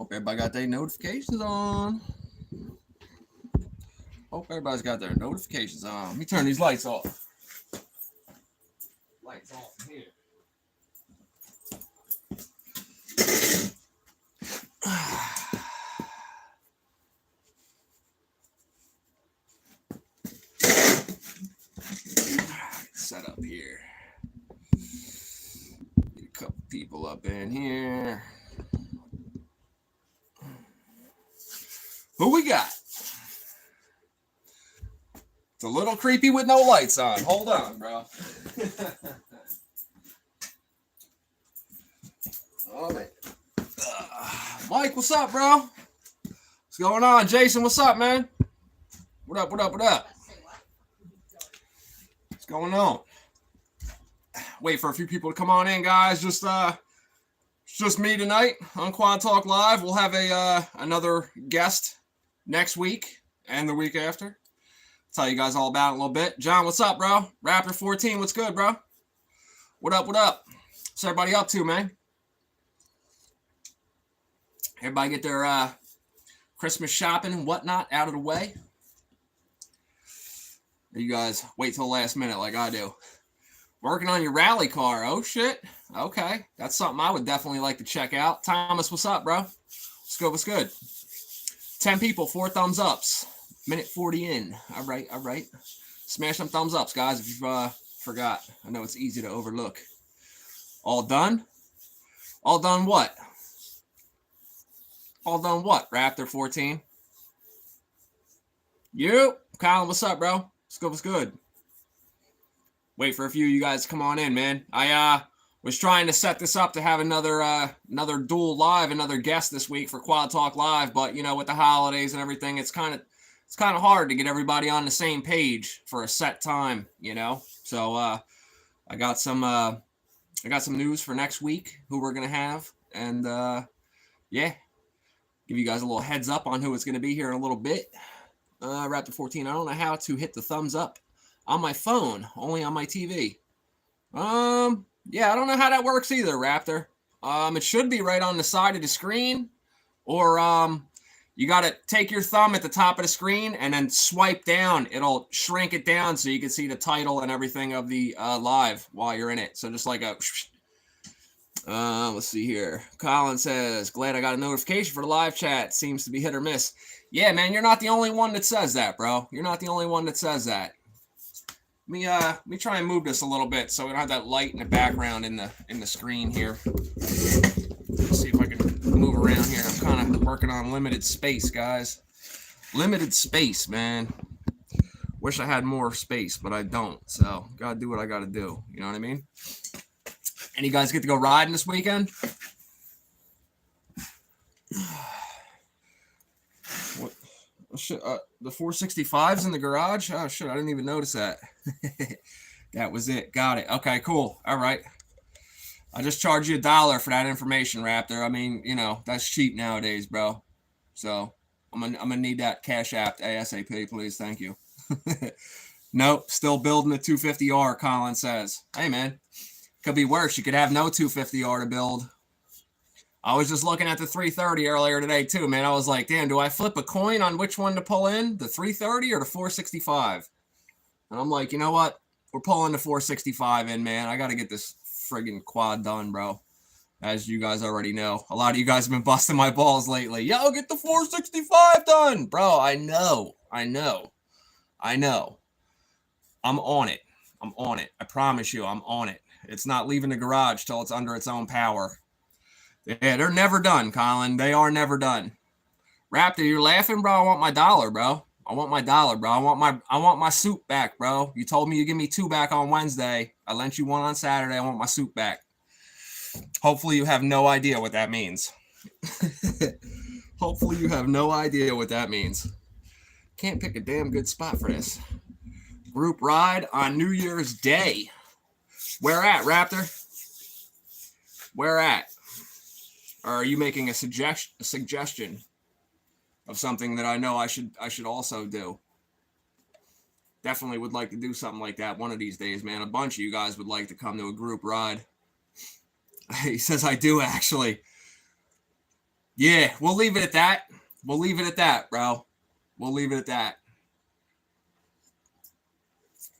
Hope everybody got their notifications on. Hope everybody's got their notifications on. Let me turn these lights off. Lights off here. Set up here. Get a couple people up in here. Who we got? It's a little creepy with no lights on. Hold on, bro. Oh, man. Mike, what's up, bro? What's going on? Jason, what's up, man? What up, what up, what up? What's going on? Wait for a few people to come on in, guys. Just me tonight on Quad Talk Live. We'll have another guest next week and the week after. Tell you guys all about it in a little bit. John, what's up, bro? Raptor 14, what's good, bro? What up, what up? What's everybody up to, man? Everybody get their Christmas shopping and whatnot out of the way? You guys wait till the last minute like I do. Working on your rally car. Oh, shit. Okay. That's something I would definitely like to check out. Thomas, what's up, bro? What's good, what's good? 10 people, 4 thumbs ups. Minute 40 in. All right, all right. Smash them thumbs ups, guys, if you forgot. I know it's easy to overlook. All done? All done what? All done what, Raptor 14? You? Colin, what's up, bro? What's good, what's good? Wait for a few of you guys to come on in, man. I was trying to set this up to have another dual live, another guest this week for Quad Talk Live, but, you know, with the holidays and everything, it's kind of hard to get everybody on the same page for a set time, you know. So I got some news for next week who we're gonna have, and yeah, give you guys a little heads up on who it's gonna be here in a little bit. Raptor 14. I don't know how to hit the thumbs up on my phone, only on my TV. Yeah, I don't know how that works either, Raptor. It should be right on the side of the screen, or you got to take your thumb at the top of the screen and then swipe down. It'll shrink it down so you can see the title and everything of the live while you're in it. So just like a... let's see here. Colin says, glad I got a notification for the live chat. Seems to be hit or miss. Yeah, man, you're not the only one that says that, bro. You're not the only one that says that. Let me try and move this a little bit so we don't have that light in the background in the screen here. Let's see if I can move around here. I'm kind of working on limited space, guys. Limited space, man. Wish I had more space, but I don't. So gotta do what I gotta do. You know what I mean? Any guys get to go riding this weekend? What? Oh, shit, the 465's in the garage? Oh, shit, I didn't even notice that. That was it. Got it. Okay, cool. All right. I just charge you $1 for that information, Raptor. I mean, you know, that's cheap nowadays, bro. So I'm gonna need that Cash App ASAP, please. Thank you. Nope, still building the 250R, Colin says. Hey, man, could be worse. You could have no 250R to build. I was just looking at the 330 earlier today, too, man. I was like, damn, do I flip a coin on which one to pull in, the 330 or the 465? And I'm like, you know what? We're pulling the 465 in, man. I got to get this friggin' quad done, bro. As you guys already know. A lot of you guys have been busting my balls lately. Yo, get the 465 done. Bro, I know. I'm on it. I'm on it. I promise you, I'm on it. It's not leaving the garage till it's under its own power. Yeah, they're never done, Colin. They are never done. Raptor, you're laughing, bro? I want my $1, bro. I want my $1, bro. I want my suit back, bro. You told me you give me 2 back on Wednesday. I lent you 1 on Saturday. I want my suit back. Hopefully you have no idea what that means. Hopefully you have no idea what that means. Can't pick a damn good spot for this. Group ride on New Year's Day. Where at, Raptor? Where at? Or are you making a suggestion of something that I know I should also do? Definitely would like to do something like that one of these days, man. A bunch of you guys would like to come to a group ride. He says I do, actually. Yeah, we'll leave it at that. We'll leave it at that, bro. We'll leave it at that.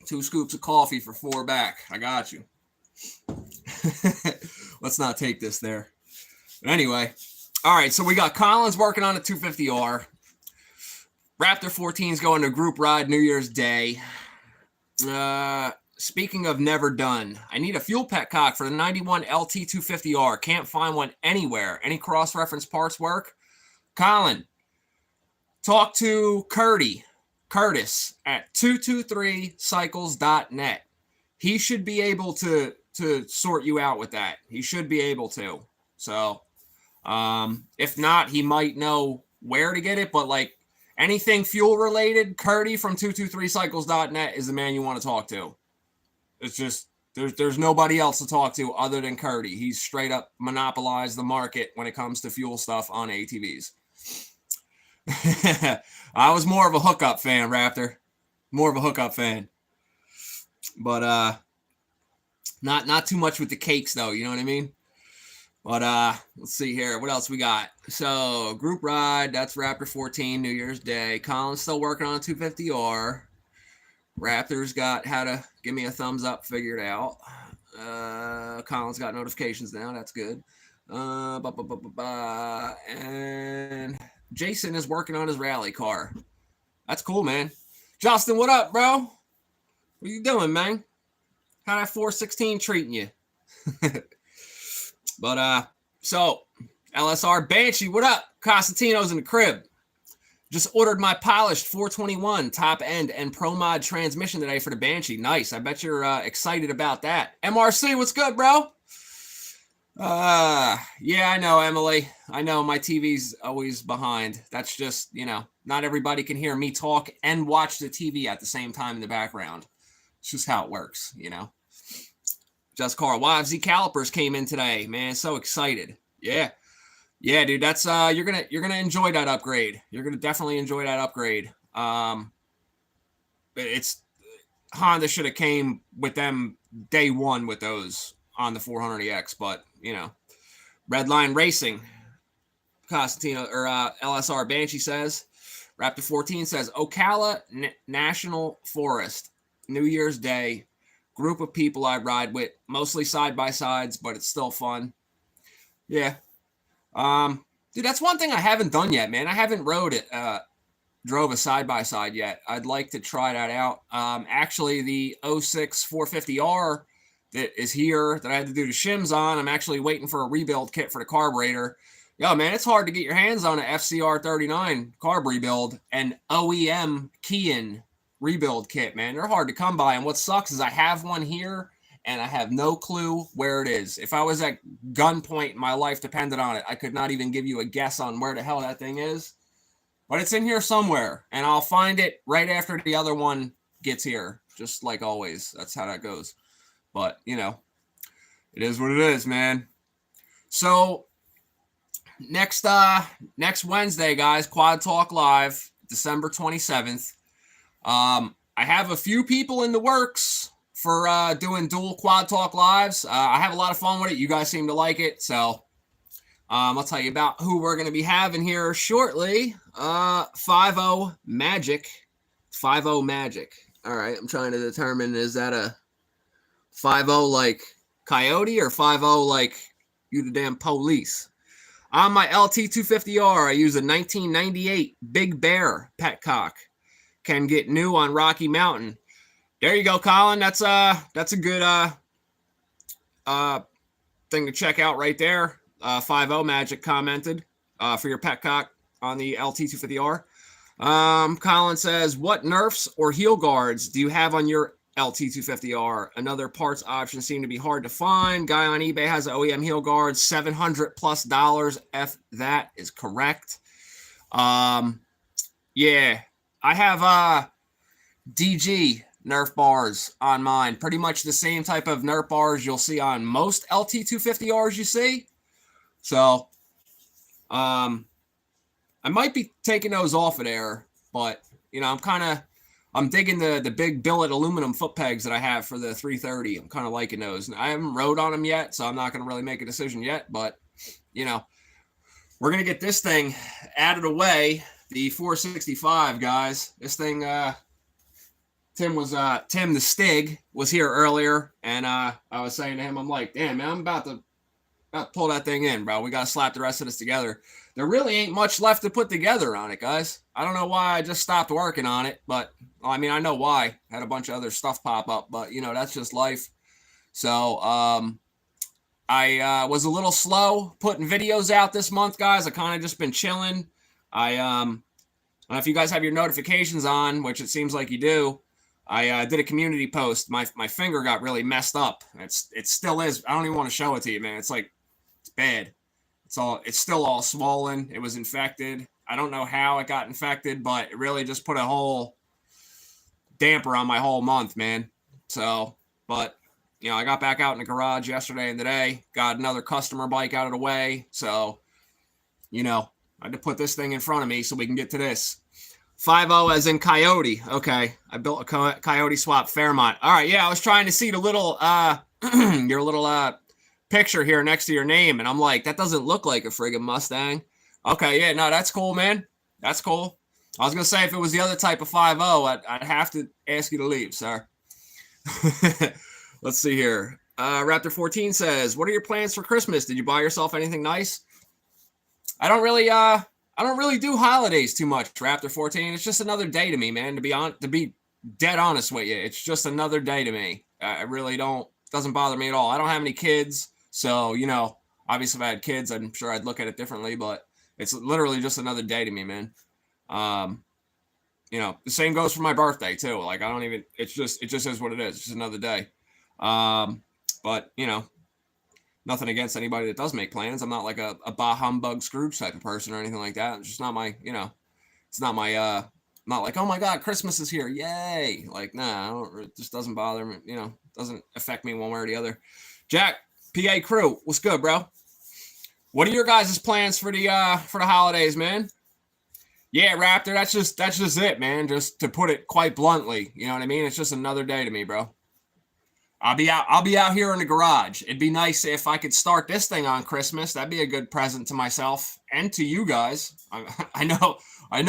2 scoops of coffee for 4 back. I got you. Let's not take this there. But anyway, all right, so we got Collins working on a 250R. Raptor 14 is going to group ride New Year's Day. Speaking of never done, I need a fuel petcock for the 91 LT 250R. Can't find one anywhere. Any cross-reference parts work? Colin, talk to Curtis at 223cycles.net. He should be able to sort you out with that. He should be able to. So, if not, he might know where to get it. But like anything fuel related, Curdy from 223cycles.net is the man you want to talk to. It's just there's nobody else to talk to other than Curdy. He's straight up monopolized the market when it comes to fuel stuff on ATVs. I was more of a hookup fan, Raptor. More of a hookup fan. But not too much with the cakes though, you know what I mean? But let's see here. What else we got? So group ride, that's Raptor 14, New Year's Day. Colin's still working on a 250R. Raptor's got how to give me a thumbs up figured out. Colin's got notifications now. That's good. And Jason is working on his rally car. That's cool, man. Justin, what up, bro? What you doing, man? How that 416 treating you? But so LSR Banshee, what up? Costantino's in the crib. Just ordered my polished 421 top end and Pro Mod transmission today for the Banshee. Nice. I bet you're excited about that. MRC, what's good, bro? Yeah, I know, Emily. I know my TV's always behind. That's just, not everybody can hear me talk and watch the TV at the same time in the background. It's just how it works, Just Carl. YFZ calipers came in today, man. So excited. Yeah. Yeah, dude, that's you're gonna enjoy that upgrade. You're gonna definitely enjoy that upgrade. It's Honda should have came with them day one with those on the 400EX, but Redline Racing, Costantino or LSR Banshee says, Raptor 14 says Ocala National Forest, New Year's Day, group of people I ride with, mostly side by sides, but it's still fun. Yeah. Dude, that's one thing I haven't done yet, man. I haven't drove a side-by-side yet. I'd like to try that out. Actually, the 06 450R that is here that I had to do the shims on, I'm actually waiting for a rebuild kit for the carburetor. Yo, man, it's hard to get your hands on an FCR39 carb rebuild and OEM key-in rebuild kit, man. They're hard to come by, and what sucks is I have one here, and I have no clue where it is. If I was at gunpoint and my life depended on it, I could not even give you a guess on where the hell that thing is. But it's in here somewhere, and I'll find it right after the other one gets here, just like always. That's how that goes. But, it is what it is, man. So, next Wednesday, guys, Quad Talk Live, December 27th. I have a few people in the works for doing dual Quad Talk Lives. I have a lot of fun with it. You guys seem to like it. So I'll tell you about who we're going to be having here shortly. 5-0 Magic. 5-0 Magic. All right. I'm trying to determine, is that a 5-0 like Coyote or 5-0 like you the damn police? On my LT 250R, I use a 1998 Big Bear petcock. Can get new on Rocky Mountain. There you go, Colin. That's a good thing to check out right there. 5-0 Magic commented for your petcock on the LT250R. Colin says, what nerfs or heel guards do you have on your LT250R? Another parts option seem to be hard to find. Guy on eBay has an OEM heel guard, $700+ if that is correct. Yeah, I have DG Nerf bars on mine. Pretty much the same type of Nerf bars you'll see on most LT250Rs you see. So, I might be taking those off of there, but, I'm digging the big billet aluminum foot pegs that I have for the 330. I'm kind of liking those. I haven't rode on them yet, so I'm not going to really make a decision yet, but, we're gonna get this thing added away. The 465, guys. This thing, Tim the Stig was here earlier, and I was saying to him, I'm like, damn man, I'm about to pull that thing in, bro. We gotta slap the rest of this together. There really ain't much left to put together on it, guys. I don't know why I just stopped working on it, but well, I mean, I know why. I had a bunch of other stuff pop up, but you know, that's just life. So I was a little slow putting videos out this month, guys. I kind of just been chilling. I don't know if you guys have your notifications on, which it seems like you do. I did a community post. My finger got really messed up. It still is. I don't even want to show it to you, man. It's like, it's bad. It's still all swollen. It was infected. I don't know how it got infected, but it really just put a whole damper on my whole month, man. So, but you know, I got back out in the garage yesterday and today, got another customer bike out of the way. So, you know, I had to put this thing in front of me so we can get to this. 5-0 as in coyote. Okay. I built a coyote swap Fairmont. All right. Yeah. I was trying to see the little, your little, picture here next to your name. And I'm like, that doesn't look like a friggin' Mustang. Okay. Yeah. No, that's cool, man. That's cool. I was going to say, if it was the other type of 5-0, I'd have to ask you to leave, sir. Let's see here. Raptor 14 says, what are your plans for Christmas? Did you buy yourself anything nice? I don't really do holidays too much, Raptor 14. It's just another day to me, man. To be dead honest with you, it's just another day to me. I really don't. It doesn't bother me at all. I don't have any kids, so you know. Obviously, if I had kids, I'm sure I'd look at it differently. But it's literally just another day to me, man. You know, the same goes for my birthday too. Like I don't even. It just is what it is. It's just another day. But you know. Nothing against anybody that does make plans. I'm not like a bah humbug Scrooge type of person or anything like that. It's just not my, you know, it's not my, not like, oh my God, Christmas is here. Yay. Like, nah, it just doesn't bother me. You know, doesn't affect me one way or the other. Jack, PA crew, what's good, bro? What are your guys' plans for the holidays, man? Yeah, Raptor, that's just it, man. Just to put it quite bluntly, you know what I mean? It's just another day to me, bro. I'll be out here in the garage. It'd be nice if I could start this thing on Christmas. That'd be a good present to myself and to you guys. I know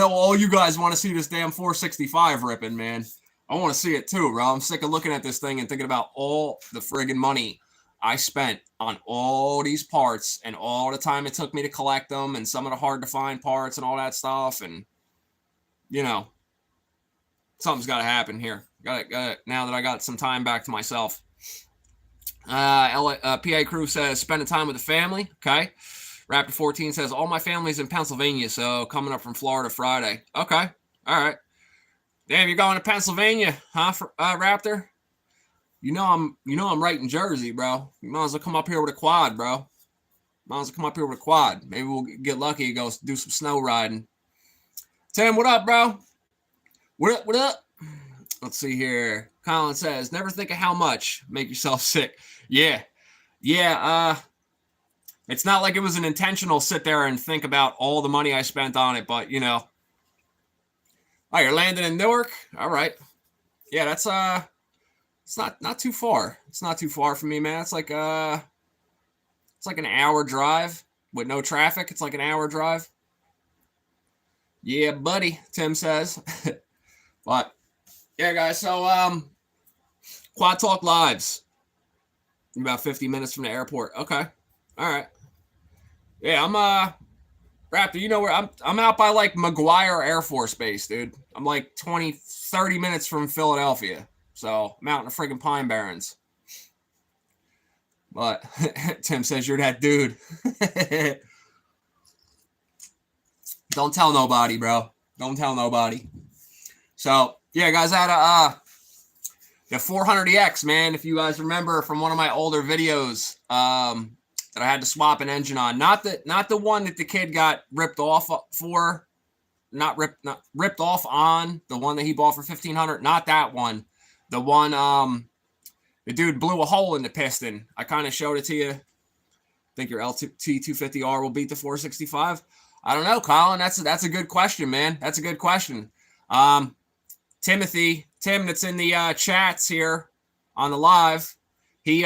all you guys want to see this damn 465 ripping, man. I want to see it too, bro. I'm sick of looking at this thing and thinking about all the friggin' money I spent on all these parts and all the time it took me to collect them and some of the hard to find parts and all that stuff. And, you know, something's got to happen here. Got it. Now that I got some time back to myself. PA crew says spending time with the family. Okay. Raptor 14 says all my family's in Pennsylvania, so coming up from Florida Friday. Okay. All right. Damn, you're going to Pennsylvania, huh, Raptor? You know I'm right in Jersey, bro. You might as well come up here with a quad, bro. Maybe we'll get lucky and go do some snow riding. Tim, what up, bro? What up? Let's see here. Colin says, never think of how much. Make yourself sick. Yeah. It's not like it was an intentional sit there and think about all the money I spent on it, but, you know. Oh, you're landing in Newark? All right. Yeah, that's, it's not too far. It's not too far from me, man. It's like an hour drive with no traffic. It's like an hour drive. Yeah, buddy, Tim says. But yeah, guys, so Quad Talk Lives. About 50 minutes from the airport. Okay. All right. Yeah, I'm Raptor, you know where I'm out by like McGuire Air Force Base, dude. I'm like 30 minutes from Philadelphia. So I'm out in the friggin' Pine Barrens. But Tim says you're that dude. Don't tell nobody, bro. Don't tell nobody. So yeah, guys, I had the 400EX, man. If you guys remember from one of my older videos, that I had to swap an engine on. Not the one that the kid got ripped off for. Not ripped off on. The one that he bought for $1,500. Not that one. The one the dude blew a hole in the piston. I kind of showed it to you. Think your LT250R will beat the 465? I don't know, Colin. That's a good question, man. That's a good question. Tim, that's in the chats here on the live, he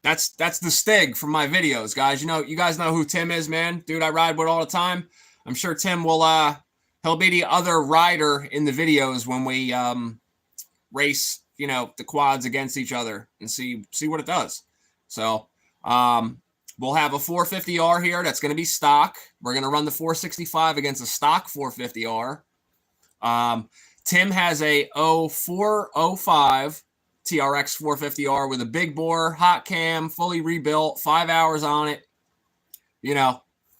That's the Stig from my videos, guys. You guys know who Tim is, man. Dude, I ride with all the time. I'm sure Tim will he'll be the other rider in the videos when we race, the quads against each other and see what it does. So, we'll have a 450R here that's going to be stock. We're going to run the 465 against a stock 450R. Tim has a 0405 TRX 450R with a big bore, hot cam, fully rebuilt, 5 hours on it.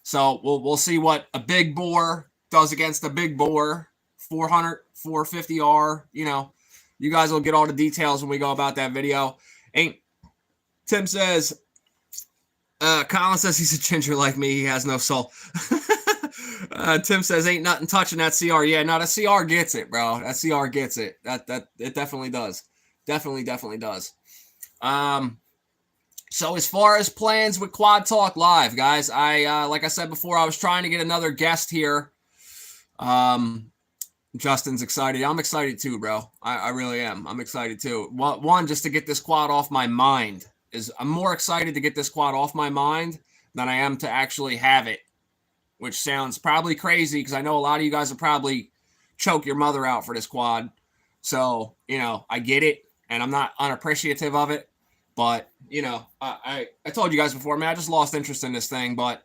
So we'll see what a big bore does against a big bore 400 450R. You guys will get all the details when we go about that video. Tim says, Colin says he's a ginger like me. He has no soul. Tim says, ain't nothing touching that CR. Yeah, no, that CR gets it, bro. That CR gets it. That it definitely does. Definitely does. So as far as plans with Quad Talk Live, guys, I like I said before, I was trying to get another guest here. Justin's excited. I'm excited too, bro. I really am. I'm excited too. One, just to get this quad off my mind. I'm more excited to get this quad off my mind than I am to actually have it, which sounds probably crazy because I know a lot of you guys will probably choke your mother out for this quad. So, I get it, and I'm not unappreciative of it. But, I told you guys before, man, I just lost interest in this thing. But,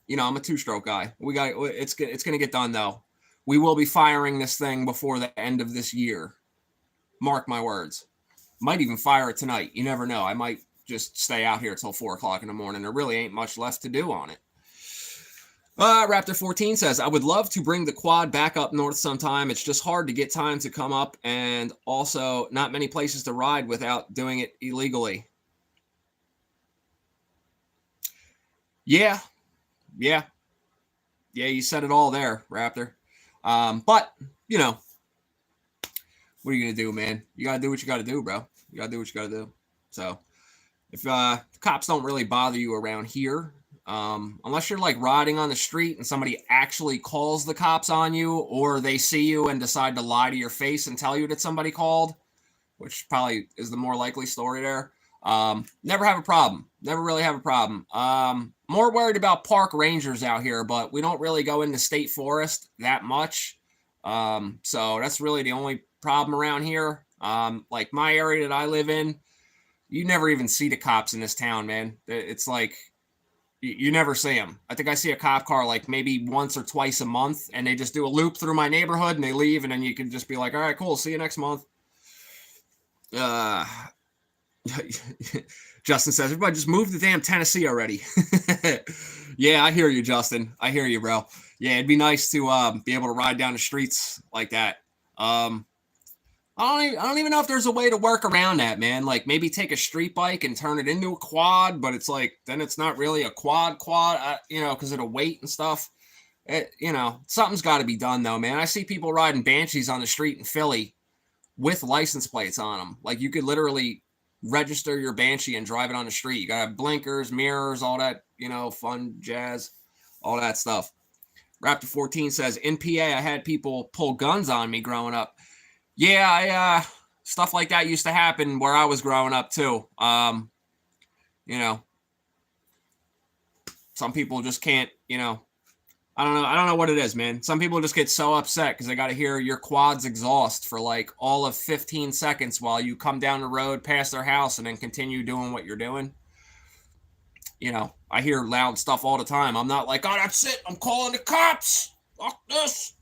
I'm a two-stroke guy. It's going to get done, though. We will be firing this thing before the end of this year. Mark my words. Might even fire it tonight. You never know. I might just stay out here till 4 o'clock in the morning. There really ain't much left to do on it. Raptor 14 says, I would love to bring the quad back up north sometime. It's just hard to get time to come up, and also not many places to ride without doing it illegally. Yeah, you said it all there, Raptor. But, what are you going to do, man? You got to do what you got to do, bro. You got to do what you got to do. So, if the cops don't really bother you around here, unless you're like riding on the street and somebody actually calls the cops on you, or they see you and decide to lie to your face and tell you that somebody called, which probably is the more likely story there. Never have a problem. Never really have a problem. More worried about park rangers out here, but we don't really go into state forest that much. So that's really the only problem around here. Like my area that I live in, you never even see the cops in this town, man. It's like, you never see them. I think I see a cop car like maybe once or twice a month, and they just do a loop through my neighborhood and they leave, and then you can just be like, all right, cool, see you next month. Justin says, everybody just move to damn Tennessee already. Yeah, I hear you, Justin. I hear you, bro. Yeah, it'd be nice to be able to ride down the streets like that. I don't even know if there's a way to work around that, man. Like maybe take a street bike and turn it into a quad, but it's like, then it's not really a quad, because of the weight and stuff. Something's got to be done though, man. I see people riding Banshees on the street in Philly with license plates on them. Like you could literally register your Banshee and drive it on the street. You got to have blinkers, mirrors, all that, fun jazz, all that stuff. Raptor 14 says, in PA, I had people pull guns on me growing up. Yeah, stuff like that used to happen where I was growing up too. Some people just can't, I don't know what it is, man. Some people just get so upset because they got to hear your quad's exhaust for like all of 15 seconds while you come down the road past their house and then continue doing what you're doing. I hear loud stuff all the time. I'm not like, oh, that's it, I'm calling the cops. Fuck this.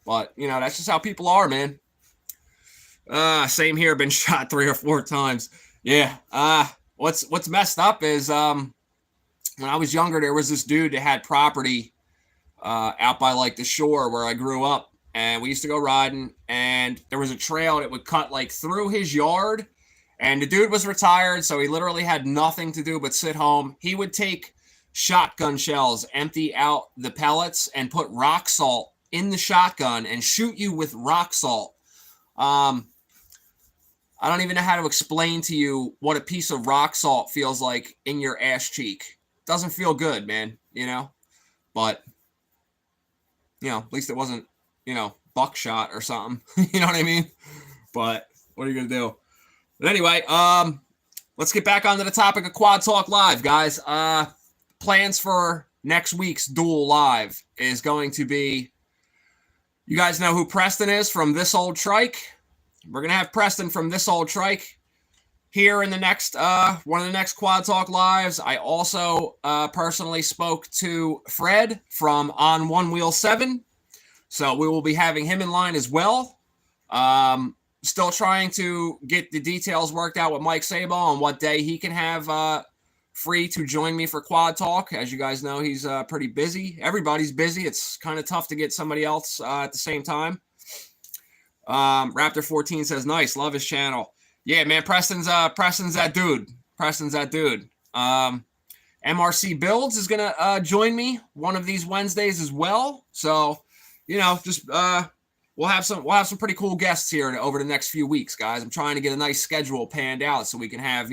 But, that's just how people are, man. Same here. Been shot 3 or 4 times. Yeah. What's messed up is when I was younger, there was this dude that had property out by like the shore where I grew up, and we used to go riding, and there was a trail that would cut like through his yard, and the dude was retired, so he literally had nothing to do but sit home. He would take shotgun shells, empty out the pellets, and put rock salt in the shotgun and shoot you with rock salt. I don't even know how to explain to you what a piece of rock salt feels like in your ass cheek. Doesn't feel good, man, but, at least it wasn't, buckshot or something. You know what I mean? But what are you going to do? But anyway, let's get back onto the topic of Quad Talk Live, guys. Plans for next week's Duel Live is going to be, you guys know who Preston is from This Old Trike? We're going to have Preston from This Old Trike here in the next, one of the next Quad Talk Lives. I also personally spoke to Fred from On One Wheel 7. So we will be having him in line as well. Still trying to get the details worked out with Mike Sabo on what day he can have free to join me for Quad Talk. As you guys know, he's pretty busy. Everybody's busy. It's kind of tough to get somebody else at the same time. Raptor 14 says, nice, love his channel. Yeah, man, Preston's that dude. Preston's that dude. MRC Builds is gonna join me one of these Wednesdays as well. So, you know, just we'll have some pretty cool guests here over the next few weeks, guys. I'm trying to get a nice schedule panned out so we can have,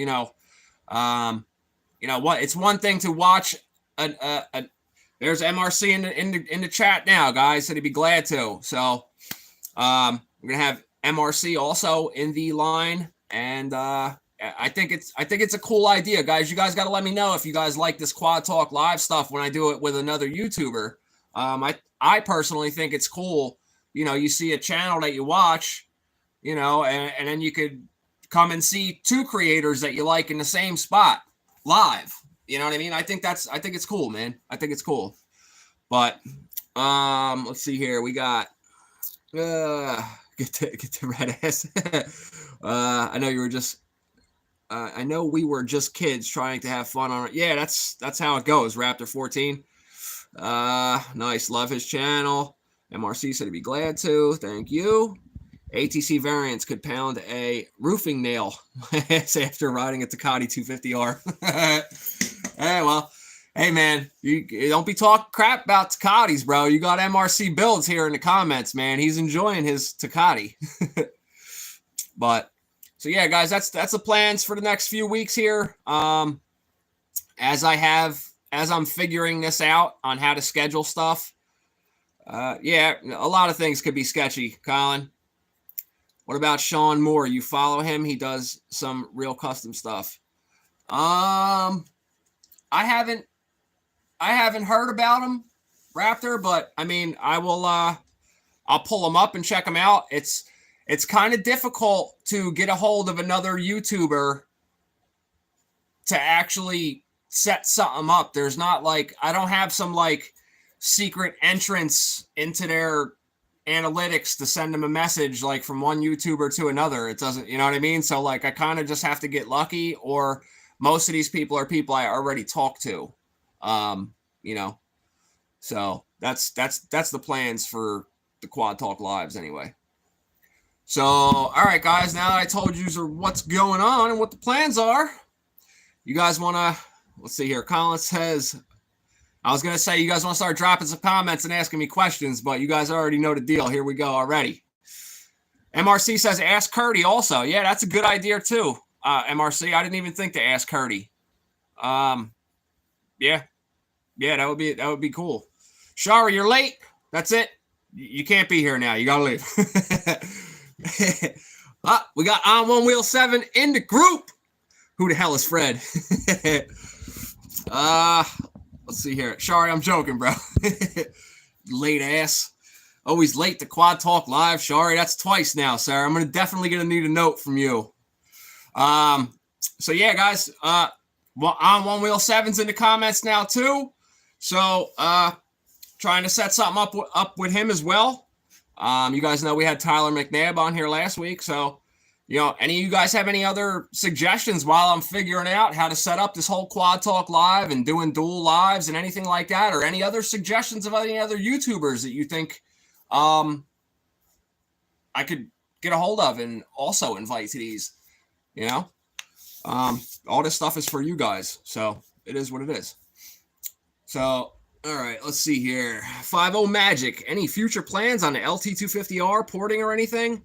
what, it's one thing to watch there's MRC in the chat now, guys, said he'd be glad to. So we're gonna have MRC also in the line, and I think it's a cool idea, guys. You guys got to let me know if you guys like this Quad Talk Live stuff when I do it with another YouTuber. I personally think it's cool. You know, you see a channel that you watch, you know, and then you could come and see two creators that you like in the same spot live. You know what I mean? I think it's cool, man. I think it's cool. But let's see here. We got get to red ass. I know you were just I know we were just kids trying to have fun on it. Yeah, that's how it goes, Raptor 14. Nice, love his channel. MRC said he'd be glad to. Thank you. ATC Variants could pound a roofing nail after riding a Takati 250R. Hey, well, hey, man, you don't be talking crap about Takatis, bro. You got MRC Builds here in the comments, man. He's enjoying his Takati. But, so yeah, guys, that's the plans for the next few weeks here. As I'm figuring this out on how to schedule stuff. Yeah, a lot of things could be sketchy, Colin. What about Sean Moore? You follow him? He does some real custom stuff. I haven't heard about him, Raptor, but I mean, I'll pull him up and check him out. It's kind of difficult to get a hold of another YouTuber to actually set something up. There's not like, I don't have some like secret entrance into their analytics to send them a message like from one YouTuber to another. It doesn't, you know what I mean? So like I kind of just have to get lucky, or most of these people are people I already talked to. You know, so that's the plans for the Quad Talk Lives anyway. So, all right, guys, now that I told you what's going on and what the plans are, you guys want to, let's see here. Colin says, I was going to say, you guys want to start dropping some comments and asking me questions, but you guys already know the deal. Here we go already. MRC says, ask Curdy also. Yeah, that's a good idea too. MRC, I didn't even think to ask Curdy. Yeah, that would be cool. Shari, you're late. That's it. You can't be here now. You got to leave. We got On One Wheel 7 in the group. Who the hell is Fred? Let's see here. Shari, I'm joking, bro. Late ass. Always late to Quad Talk Live. Shari, that's twice now, sir. I'm definitely going to need a note from you. So yeah, guys, On One Wheel 7's in the comments now too. So, trying to set something up with him as well. You guys know we had Tyler McNabb on here last week. So, you know, any of you guys have any other suggestions while I'm figuring out how to set up this whole Quad Talk Live and doing dual lives and anything like that, or any other suggestions of any other YouTubers that you think I could get a hold of and also invite to these, you know? All this stuff is for you guys. So it is what it is. So, all right, let's see here. 50 Magic. Any future plans on the LT250R porting or anything?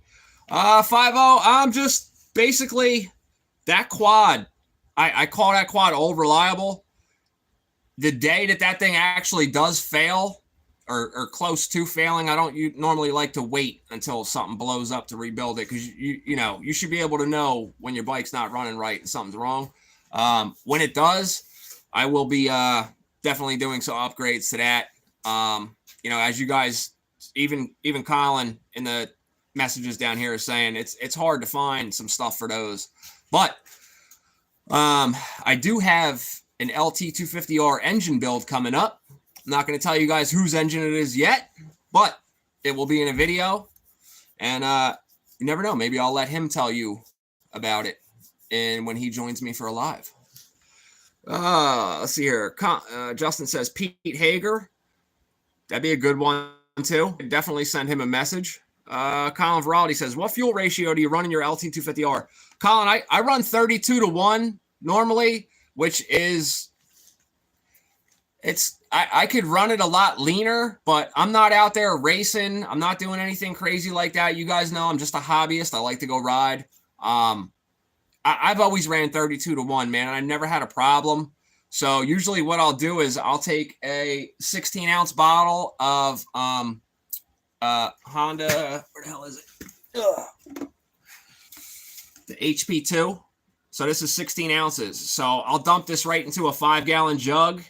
50, I'm just basically that quad. I call that quad old reliable. The day that thing actually does fail or close to failing, I don't normally like to wait until something blows up to rebuild it, because you know, you should be able to know when your bike's not running right and something's wrong. When it does, I will be definitely doing some upgrades to that. You know, as you guys, even Colin in the messages down here is saying, it's hard to find some stuff for those. But I do have an LT250R engine build coming up. I'm not going to tell you guys whose engine it is yet, but it will be in a video. And you never know, maybe I'll let him tell you about it and when he joins me for a live. Let's see here. Justin says Pete Hager. That'd be a good one too. Definitely send him a message. Colin Viraldi says, what fuel ratio do you run in your LT250R? Colin, I run 32-to-1 normally, which is, I could run it a lot leaner, but I'm not out there racing. I'm not doing anything crazy like that. You guys know I'm just a hobbyist. I like to go ride. I've always ran 32-to-1, man, and I never had a problem. So usually what I'll do is I'll take a 16-ounce bottle of Honda, where the hell is it? The HP2. So this is 16 ounces. So I'll dump this right into a 5-gallon jug,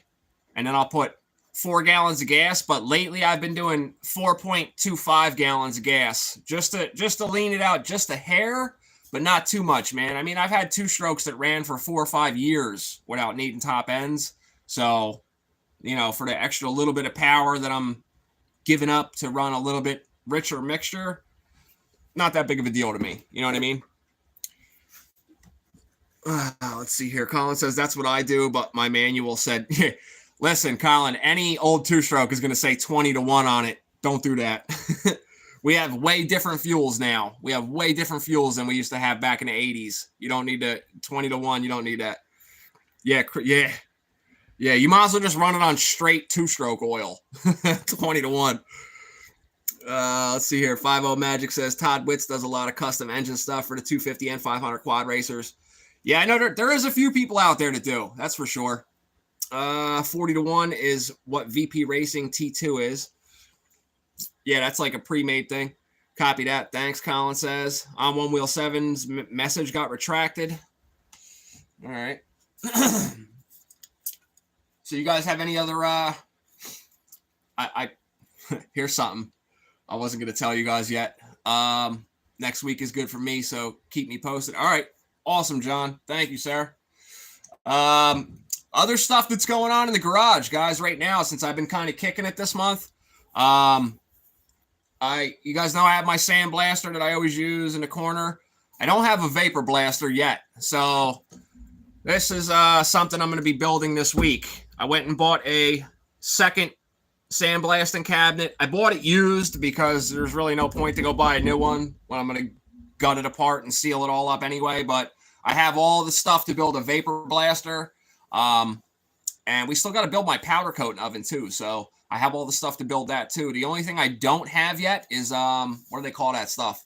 and then I'll put 4 gallons of gas. But lately I've been doing 4.25 gallons of gas just to lean it out just a hair, but not too much, man. I mean, I've had 2-strokes that ran for 4 or 5 years without needing top ends. So, you know, for the extra little bit of power that I'm giving up to run a little bit richer mixture, not that big of a deal to me. You know what I mean? Let's see here. Colin says, that's what I do, but my manual said, listen, Colin, any old 2-stroke is going to say 20-to-1 on it. Don't do that. We have way different fuels now. We have way different fuels than we used to have back in the 80s. You don't need to 20-to-1. You don't need that. Yeah. You might as well just run it on straight 2-stroke oil. 20-to-1. Let's see here. 50 Magic says Todd Witz does a lot of custom engine stuff for the 250 and 500 quad racers. Yeah, I know there is a few people out there that do. That's for sure. 40-to-1 is what VP Racing T2 is. Yeah, that's like a pre-made thing. Copy that. Thanks, Colin says. On One Wheel 7's message got retracted. All right. So you guys have any other here's something I wasn't going to tell you guys yet. Next week is good for me, so keep me posted. All right. Awesome, John. Thank you, sir. Other stuff that's going on in the garage, guys, right now, since I've been kind of kicking it this month. You guys know I have my sand blaster that I always use in the corner. I don't have a vapor blaster yet. So this is something I'm going to be building this week. I went and bought a second sandblasting cabinet. I bought it used because there's really no point to go buy a new one when I'm going to gut it apart and seal it all up anyway. But I have all the stuff to build a vapor blaster. And we still got to build my powder coating oven too. So I have all the stuff to build that too. The only thing I don't have yet is, what do they call that stuff?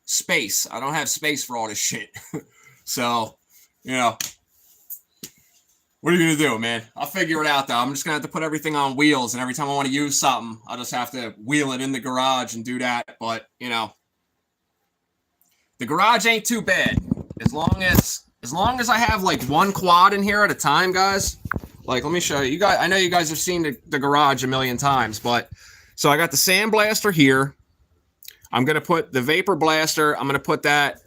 Space. I don't have space for all this shit. So, you know, what are you going to do, man? I'll figure it out though. I'm just going to have to put everything on wheels, and every time I want to use something, I'll just have to wheel it in the garage and do that. But, you know, the garage ain't too bad. As long as I have like one quad in here at a time, guys. Like, let me show you. You guys, I know you guys have seen the garage a million times, but so I got the sand blaster here. I'm going to put the vapor blaster. I'm going to put that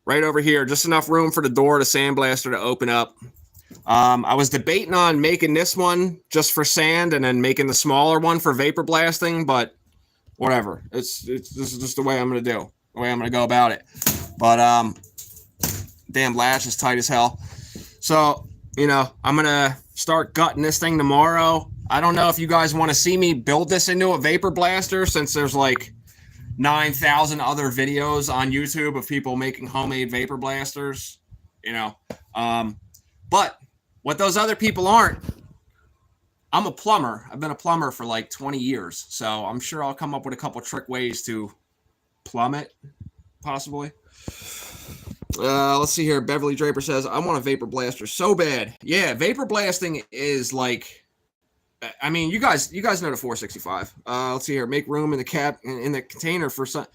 right over here. Just enough room for the door of the sand blaster to open up. I was debating on making this one just for sand and then making the smaller one for vapor blasting, but whatever. This is just the way I'm going to do, the way I'm going to go about it. But, damn latch is tight as hell. So, you know, I'm going to start gutting this thing tomorrow. I don't know if you guys want to see me build this into a vapor blaster, since there's like 9,000 other videos on YouTube of people making homemade vapor blasters, you know. But what those other people aren't, I'm a plumber. I've been a plumber for like 20 years. So I'm sure I'll come up with a couple trick ways to plumb it, possibly. Let's see here. Beverly Draper says, I want a vapor blaster so bad. Yeah, vapor blasting is like, I mean, you guys know the 465. Let's see here. Make room in the in the container for some.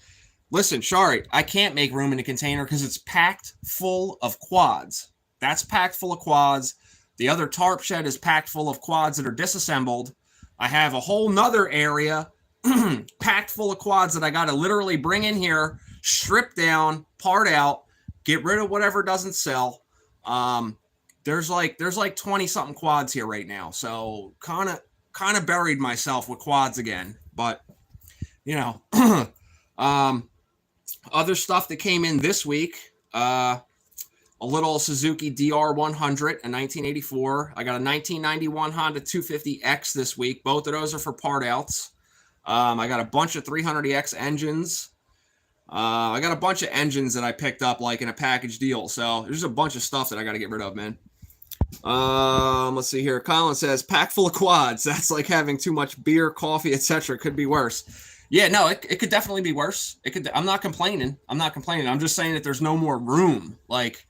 Listen, Shari, I can't make room in the container because it's packed full of quads. That's packed full of quads. The other tarp shed is packed full of quads that are disassembled. I have a whole nother area packed full of quads that I got to literally bring in here, strip down, part out, get rid of whatever doesn't sell. There's like 20 something quads here right now. So kind of buried myself with quads again, but you know, other stuff that came in this week, a little Suzuki DR100, a 1984. I got a 1991 Honda 250X this week. Both of those are for part outs. I got a bunch of 300EX engines. I got a bunch of engines that I picked up like in a package deal. So there's a bunch of stuff that I got to get rid of, man. Let's see here. Colin says, pack full of quads. That's like having too much beer, coffee, etc. Could be worse. Yeah, no, it could definitely be worse. It could. I'm not complaining. I'm just saying that there's no more room. Like,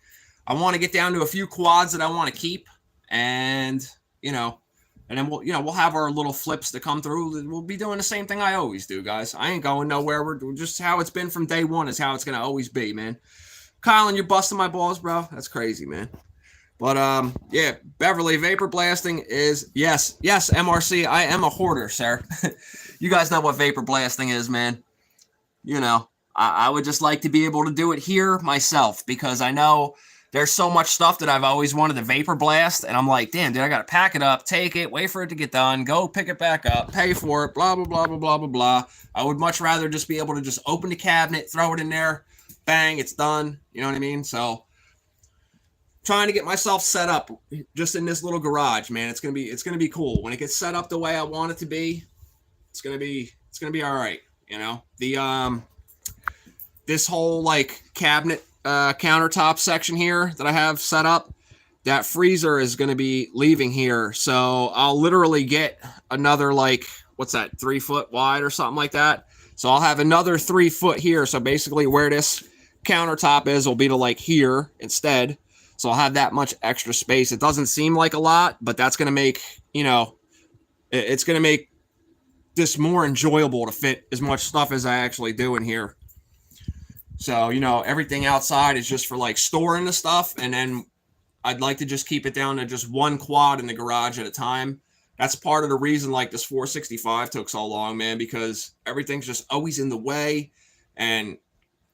I want to get down to a few quads that I want to keep, and and then we'll have our little flips to come through. We'll be doing the same thing I always do, guys. I ain't going nowhere. We're just how it's been from day one is how it's gonna always be, man. Colin, you're busting my balls, bro. That's crazy, man. But yeah, Beverly, vapor blasting is yes, MRC. I am a hoarder, sir. You guys know what vapor blasting is, man. I would just like to be able to do it here myself because I know there's so much stuff that I've always wanted to vapor blast, and I'm like, damn, dude, I gotta pack it up, take it, wait for it to get done, go pick it back up, pay for it, blah blah blah blah blah blah blah. I would much rather just be able to just open the cabinet, throw it in there, bang, it's done. You know what I mean? So trying to get myself set up just in this little garage, man. It's gonna be cool when it gets set up the way I want it to be. It's gonna be all right. This whole like cabinet countertop section here that I have set up, that freezer is gonna be leaving here, so I'll literally get another like what's that 3 foot wide or something like that. So I'll have another 3 foot here. So basically where this countertop is will be to like here instead. So I'll have that much extra space. It doesn't seem like a lot, but that's going to make, it's going to make this more enjoyable to fit as much stuff as I actually do in here. So, everything outside is just for like storing the stuff. And then I'd like to just keep it down to just one quad in the garage at a time. That's part of the reason like this 465 took so long, man, because everything's just always in the way. And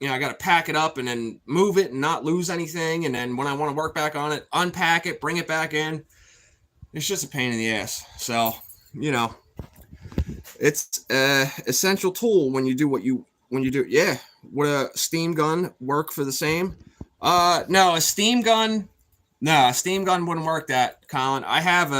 I got to pack it up and then move it and not lose anything. And then when I want to work back on it, unpack it, bring it back in. It's just a pain in the ass. So, it's an essential tool when you do when you do. Yeah. Would a steam gun work for the same? No, a steam gun wouldn't work that, Colin. I have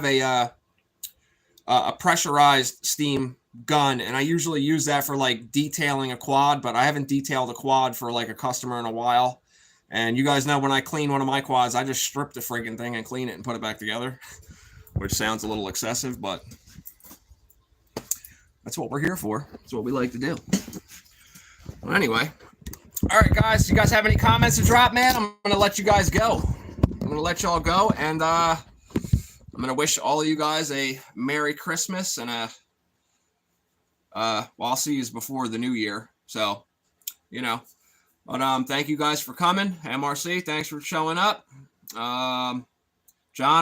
a pressurized steam gun, and I usually use that for like detailing a quad, but I haven't detailed a quad for like a customer in a while. And you guys know when I clean one of my quads, I just strip the friggin' thing and clean it and put it back together, which sounds a little excessive, but that's what we're here for. That's what we like to do. Well, anyway, all right, guys, you guys have any comments to drop, man? I'm gonna let you guys go. I'm gonna let y'all go, and I'm gonna wish all of you guys a Merry Christmas and I'll see you before the new year. So, but thank you guys for coming. MRC, thanks for showing up. John,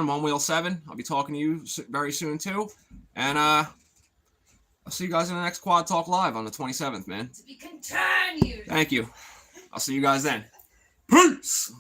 One Wheel 7, I'll be talking to you very soon too. And I'll see you guys in the next Quad Talk Live on the 27th, man. To be continued. Thank you. I'll see you guys then. Peace.